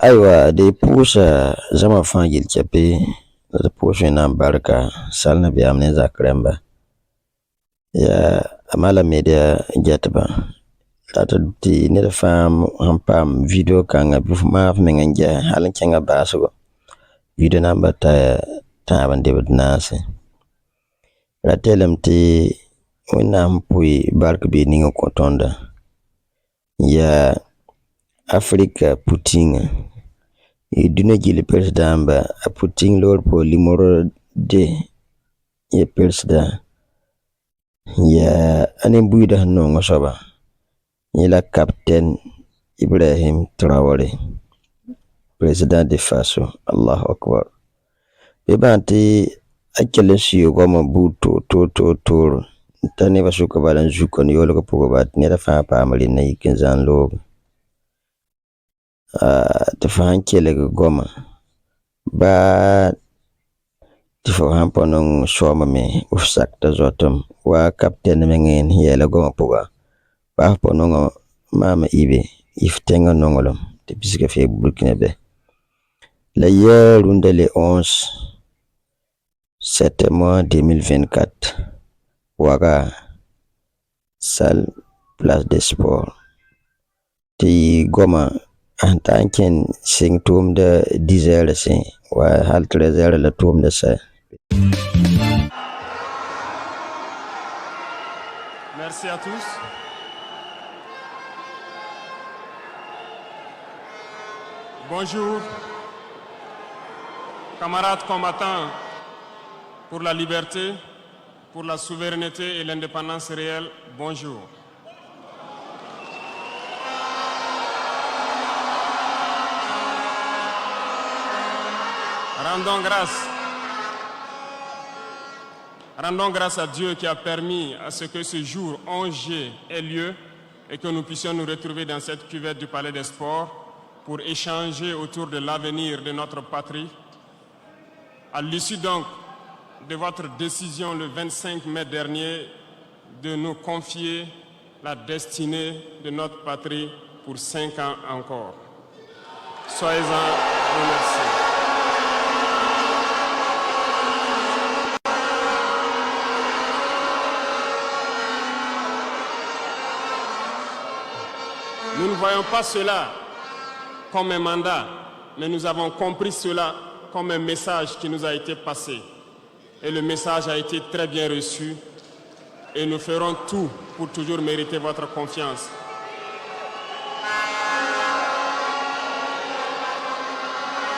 Aywa de pusa zama fangil chapi da pusa na barka salna bi amne zakramba ya amala media jatba lata ti ne fam hampam video kanga bif ma menga halin kenga baso video number ta ban de nase ratelem ti wona mpui barka bi ninga kotonda ya Afrika Putin iduna jili president ba a Putin lord po limoro de ya president ya anin buida no ngosoba ila captain Ibrahim Traore president de faso Allahu akbar bebanti akele siyo goma buto to tani basuka balan zukon yolo ko pogo bat ne da fa pa amali na yikin zan lo tafan kele goma ba tifan ponong shoma me ufsak ta zotom wa captain mengen yela goma poga ba ponong mama ibe iftenga nongolom te bisika fe Burkina be la year le 11 septembre 2024 waga salle place des sports ti goma antanken sing tum de 10h sin wa hal 13h la tum de sa. Merci à tous. Bonjour, camarades combattants pour la liberté, pour la souveraineté et l'indépendance réelle, bonjour. Rendons grâce à Dieu qui a permis à ce que ce jour 11G ait lieu et que nous puissions nous retrouver dans cette cuvette du Palais des Sports pour échanger autour de l'avenir de notre patrie. À l'issue donc de votre décision le 25 mai dernier de nous confier la destinée de notre patrie pour 5 ans encore. Soyez-en remerciés. Nous ne voyons pas cela comme un mandat, mais nous avons compris cela comme un message qui nous a été passé. Et le message a été très bien reçu et nous ferons tout pour toujours mériter votre confiance.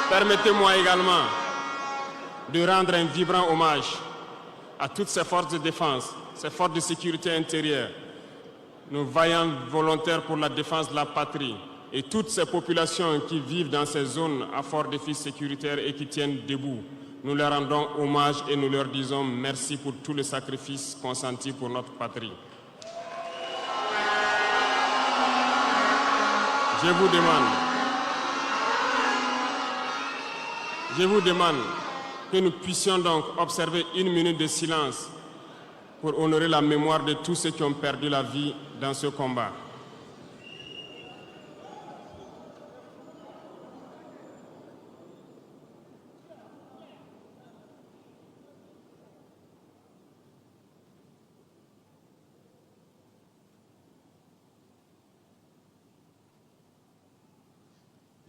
Permettez-moi également de rendre un vibrant hommage à toutes ces forces de défense, ces forces de sécurité intérieure, nos vaillants volontaires pour la défense de la patrie et toutes ces populations qui vivent dans ces zones à fort défi sécuritaire et qui tiennent debout. Nous leur rendons hommage et nous leur disons merci pour tous les sacrifices consentis pour notre patrie. Je vous demande que nous puissions donc observer 1 minute de silence pour honorer la mémoire de tous ceux qui ont perdu la vie dans ce combat.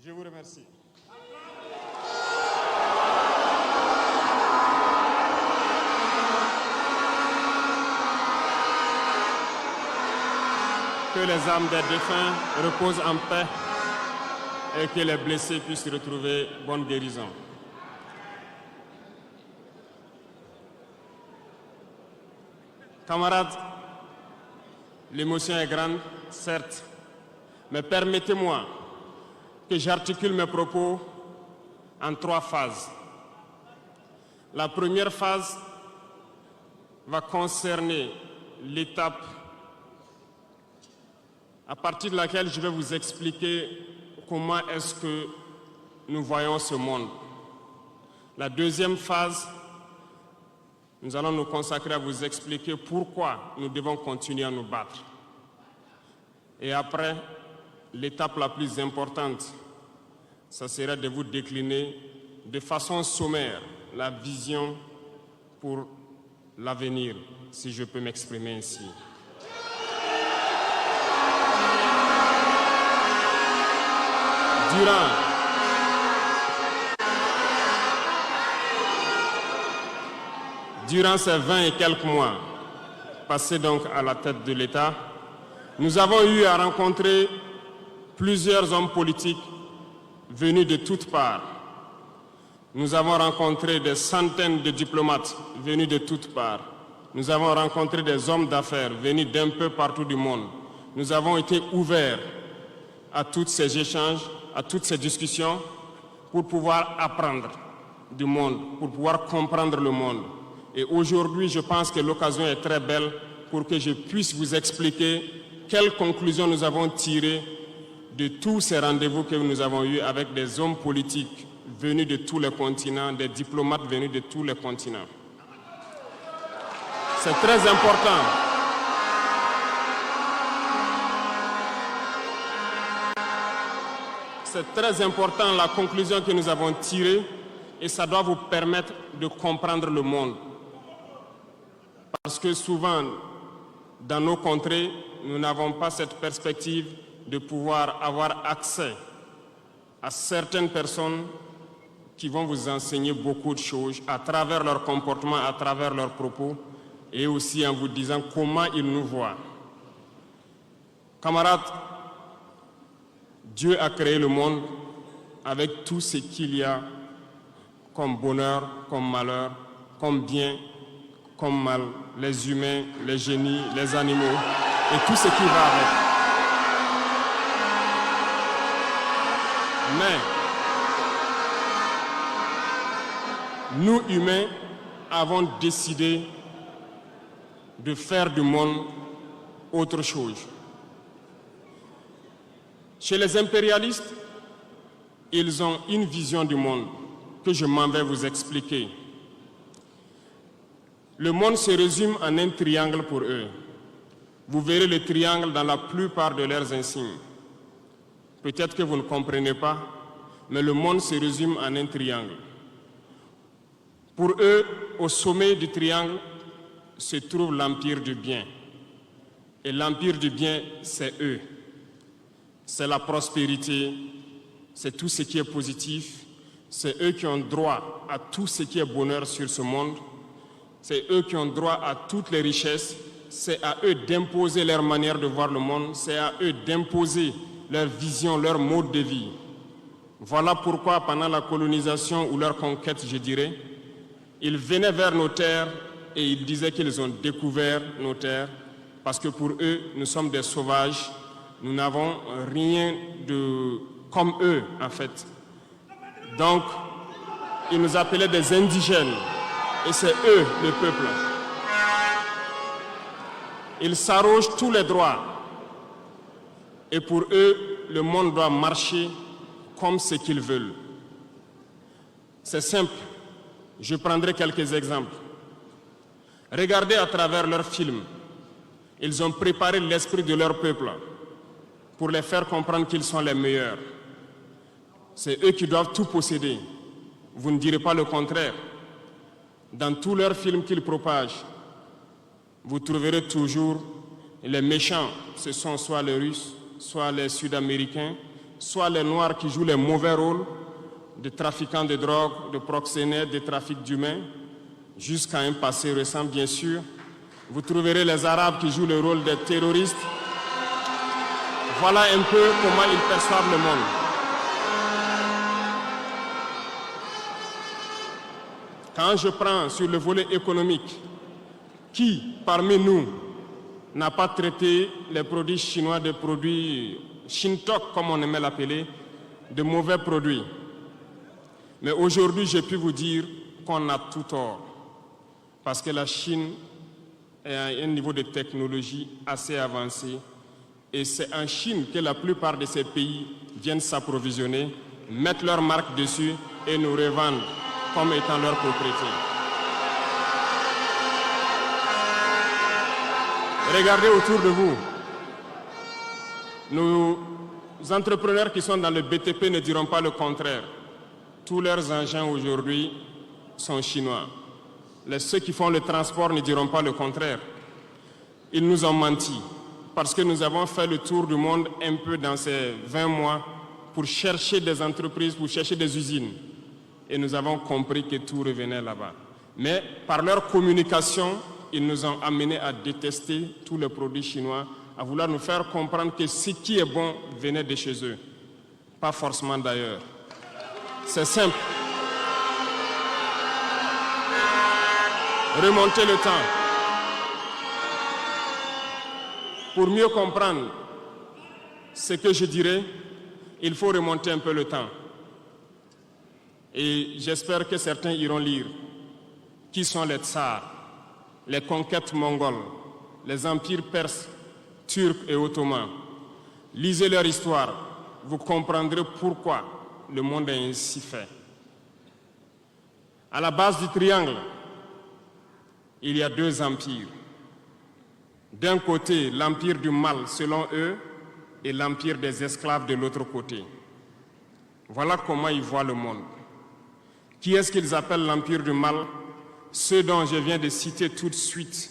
Je vous remercie. Que les âmes des défunts reposent en paix et que les blessés puissent retrouver bonne guérison. Camarades, l'émotion est grande, certes, mais permettez-moi que j'articule mes propos en 3 phases. La première phase va concerner l'étape à partir de laquelle je vais vous expliquer comment est-ce que nous voyons ce monde. La deuxième phase, nous allons nous consacrer à vous expliquer pourquoi nous devons continuer à nous battre. Et après, l'étape la plus importante, ça serait de vous décliner de façon sommaire la vision pour l'avenir, si je peux m'exprimer ainsi. Durant ces 20 et quelques mois passés donc à la tête de l'État, nous avons eu à rencontrer plusieurs hommes politiques venus de toutes parts. Nous avons rencontré des centaines de diplomates venus de toutes parts. Nous avons rencontré des hommes d'affaires venus d'un peu partout du monde. Nous avons été ouverts à tous ces échanges, à toutes ces discussions pour pouvoir apprendre du monde, pour pouvoir comprendre le monde. Et aujourd'hui, je pense que l'occasion est très belle pour que je puisse vous expliquer quelles conclusions nous avons tirées de tous ces rendez-vous que nous avons eus avec des hommes politiques venus de tous les continents, des diplomates venus de tous les continents. C'est très important. C'est très important la conclusion que nous avons tirée et ça doit vous permettre de comprendre le monde. Parce que souvent, dans nos contrées, nous n'avons pas cette perspective de pouvoir avoir accès à certaines personnes qui vont vous enseigner beaucoup de choses à travers leur comportement, à travers leurs propos et aussi en vous disant comment ils nous voient. Camarades, Dieu a créé le monde avec tout ce qu'il y a comme bonheur, comme malheur, comme bien, comme mal, les humains, les génies, les animaux et tout ce qui va avec. Mais nous, humains, avons décidé de faire du monde autre chose. Chez les impérialistes, ils ont une vision du monde que je m'en vais vous expliquer. Le monde se résume en un triangle pour eux. Vous verrez le triangle dans la plupart de leurs insignes. Peut-être que vous ne comprenez pas, mais le monde se résume en un triangle. Pour eux, au sommet du triangle, se trouve l'empire du bien. Et l'empire du bien, c'est eux. C'est la prospérité, c'est tout ce qui est positif. C'est eux qui ont droit à tout ce qui est bonheur sur ce monde. C'est eux qui ont droit à toutes les richesses. C'est à eux d'imposer leur manière de voir le monde. C'est à eux d'imposer leur vision, leur mode de vie. Voilà pourquoi pendant la colonisation ou leur conquête, je dirais, ils venaient vers nos terres et ils disaient qu'ils ont découvert nos terres parce que pour eux, nous sommes des sauvages. Nous n'avons rien de comme eux, en fait. Donc, ils nous appelaient des indigènes. Et c'est eux, le peuple. Ils s'arrogent tous les droits. Et pour eux, le monde doit marcher comme ce qu'ils veulent. C'est simple. Je prendrai quelques exemples. Regardez à travers leurs films. Ils ont préparé l'esprit de leur peuple pour les faire comprendre qu'ils sont les meilleurs. C'est eux qui doivent tout posséder. Vous ne direz pas le contraire. Dans tous leurs films qu'ils propagent, vous trouverez toujours les méchants. Ce sont soit les Russes, soit les Sud-Américains, soit les Noirs qui jouent les mauvais rôles de trafiquants de drogue, de proxénètes, de trafic d'humains, jusqu'à un passé récent, bien sûr. Vous trouverez les Arabes qui jouent le rôle des terroristes. Voilà un peu comment ils perçoivent le monde. Quand je prends sur le volet économique, qui parmi nous n'a pas traité les produits chinois de produits Shintok, comme on aimait l'appeler, de mauvais produits? Mais aujourd'hui, j'ai pu vous dire qu'on a tout tort. Parce que la Chine est à un niveau de technologie assez avancé. Et c'est en Chine que la plupart de ces pays viennent s'approvisionner, mettent leur marque dessus et nous revendent comme étant leur propriété. Regardez autour de vous. entrepreneurs qui sont dans le BTP ne diront pas le contraire. Tous leurs engins aujourd'hui sont chinois. Ceux qui font le transport ne diront pas le contraire. Ils nous ont menti parce que nous avons fait le tour du monde un peu dans ces 20 mois pour chercher des entreprises, pour chercher des usines. Et nous avons compris que tout revenait là-bas. Mais par leur communication, ils nous ont amenés à détester tous les produits chinois, à vouloir nous faire comprendre que ce qui est bon venait de chez eux, pas forcément d'ailleurs. C'est simple. Remonter le temps. Pour mieux comprendre ce que je dirais, il faut remonter un peu le temps. Et j'espère que certains iront lire qui sont les tsars, les conquêtes mongoles, les empires perses, turcs et ottomans. Lisez leur histoire, vous comprendrez pourquoi le monde est ainsi fait. À la base du triangle, il y a deux empires. D'un côté, l'empire du mal, selon eux, et l'empire des esclaves de l'autre côté. Voilà comment ils voient le monde. Qui est-ce qu'ils appellent l'empire du mal? Ceux dont je viens de citer tout de suite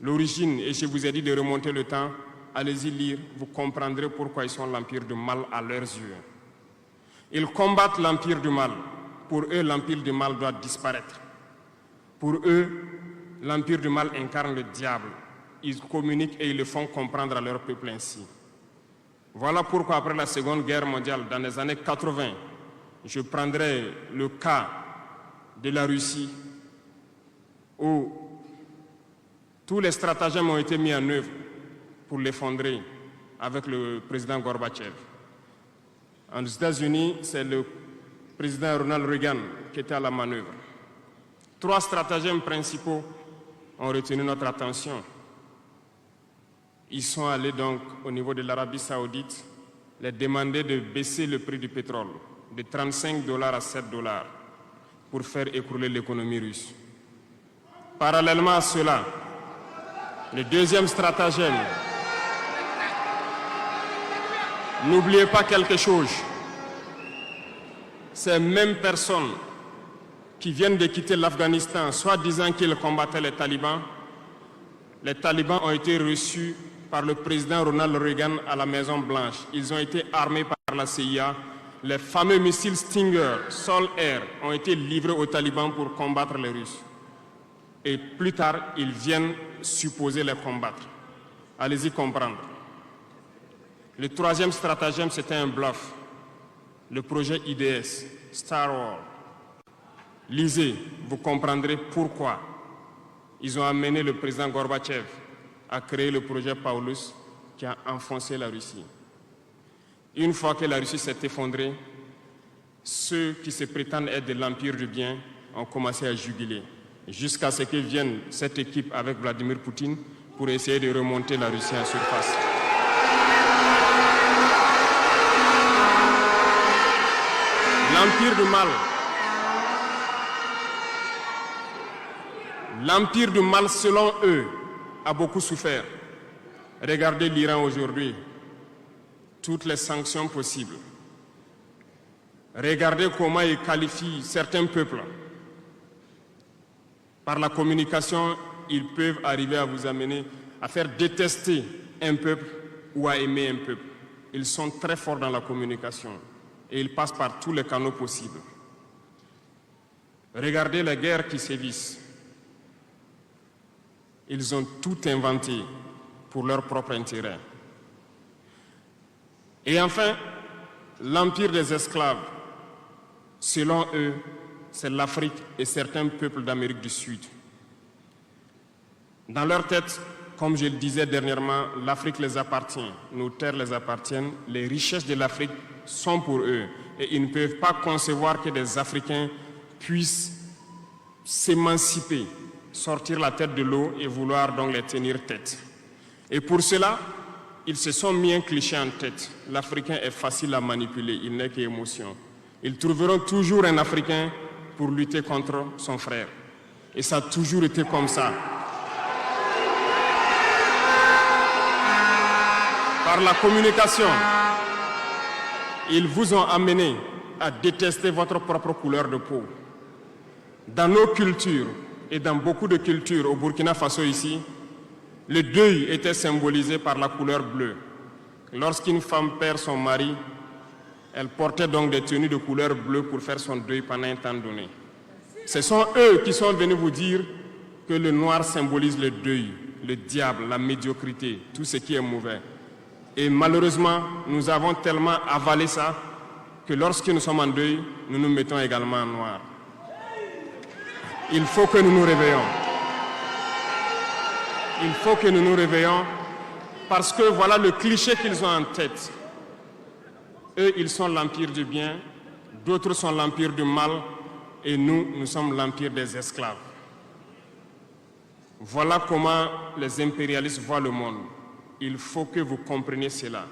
l'origine, et je vous ai dit de remonter le temps, allez-y lire, vous comprendrez pourquoi ils sont l'empire du mal à leurs yeux. Ils combattent l'empire du mal. Pour eux, l'empire du mal doit disparaître. Pour eux, l'empire du mal incarne le diable. Ils communiquent et ils le font comprendre à leur peuple ainsi. Voilà pourquoi après la Seconde Guerre mondiale, dans les années 80, je prendrai le cas de la Russie où tous les stratagèmes ont été mis en œuvre pour l'effondrer avec le président Gorbatchev. Aux États-Unis, c'est le président Ronald Reagan qui était à la manœuvre. 3 stratagèmes principaux ont retenu notre attention. Ils sont allés donc au niveau de l'Arabie Saoudite les demander de baisser le prix du pétrole de 35 $ à 7 $ pour faire écrouler l'économie russe. Parallèlement à cela, le deuxième stratagème, n'oubliez pas quelque chose, ces mêmes personnes qui viennent de quitter l'Afghanistan, soit disant qu'ils combattaient les talibans ont été reçus par le président Ronald Reagan à la Maison-Blanche. Ils ont été armés par la CIA. Les fameux missiles Stinger, Sol-Air, ont été livrés aux talibans pour combattre les Russes. Et plus tard, ils viennent supposer les combattre. Allez-y comprendre. Le troisième stratagème, c'était un bluff. Le projet IDS, Star Wars. Lisez, vous comprendrez pourquoi ils ont amené le président Gorbatchev à créer le projet Paulus qui a enfoncé la Russie. Une fois que la Russie s'est effondrée, ceux qui se prétendent être de l'empire du bien ont commencé à juguler, jusqu'à ce que vienne cette équipe avec Vladimir Poutine pour essayer de remonter la Russie en surface. L'empire du mal. L'empire du mal, selon eux, a beaucoup souffert. Regardez l'Iran aujourd'hui, toutes les sanctions possibles. Regardez comment ils qualifient certains peuples. Par la communication, ils peuvent arriver à vous amener à faire détester un peuple ou à aimer un peuple. Ils sont très forts dans la communication et ils passent par tous les canaux possibles. Regardez les guerres qui sévissent. Ils ont tout inventé pour leur propre intérêt. Et enfin, l'empire des esclaves, selon eux, c'est l'Afrique et certains peuples d'Amérique du Sud. Dans leur tête, comme je le disais dernièrement, l'Afrique les appartient, nos terres les appartiennent, les richesses de l'Afrique sont pour eux. Et ils ne peuvent pas concevoir que des Africains puissent s'émanciper, sortir la tête de l'eau et vouloir donc les tenir tête. Et pour cela, ils se sont mis un cliché en tête. L'Africain est facile à manipuler, il n'est qu'émotion. Ils trouveront toujours un Africain pour lutter contre son frère. Et ça a toujours été comme ça. Par la communication, Ils vous ont amené à détester votre propre couleur de peau. Dans nos cultures et dans beaucoup de cultures au Burkina Faso ici, le deuil était symbolisé par la couleur bleue. Lorsqu'une femme perd son mari, elle portait donc des tenues de couleur bleue pour faire son deuil pendant un temps donné. Ce sont eux qui sont venus vous dire que le noir symbolise le deuil, le diable, la médiocrité, tout ce qui est mauvais. Et malheureusement, nous avons tellement avalé ça que lorsque nous sommes en deuil, nous nous mettons également en noir. Il faut que nous nous réveillons. Il faut que nous nous réveillons parce que voilà le cliché qu'ils ont en tête. Eux, ils sont l'empire du bien, d'autres sont l'empire du mal et nous sommes l'empire des esclaves. Voilà comment les impérialistes voient le monde. Il faut que vous compreniez cela.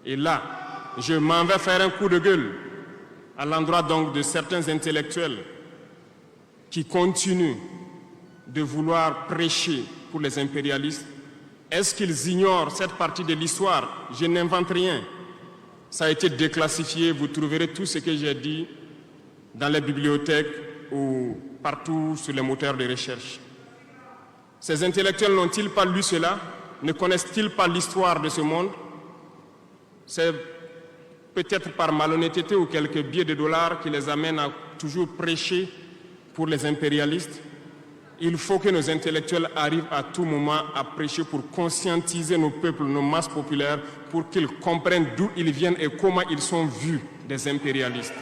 Et là, je m'en vais faire un coup de gueule à l'endroit donc de certains intellectuels qui continuent de vouloir prêcher pour les impérialistes. Est-ce qu'ils ignorent cette partie de l'histoire? Je n'invente rien. Ça a été déclassifié. Vous trouverez tout ce que j'ai dit dans les bibliothèques ou partout sur les moteurs de recherche. Ces intellectuels n'ont-ils pas lu cela? Ne connaissent-ils pas l'histoire de ce monde? C'est peut-être par malhonnêteté ou quelques billets de dollars qui les amènent à toujours prêcher pour les impérialistes. Il faut que nos intellectuels arrivent à tout moment à prêcher pour conscientiser nos peuples, nos masses populaires, pour qu'ils comprennent d'où ils viennent et comment ils sont vus des impérialistes.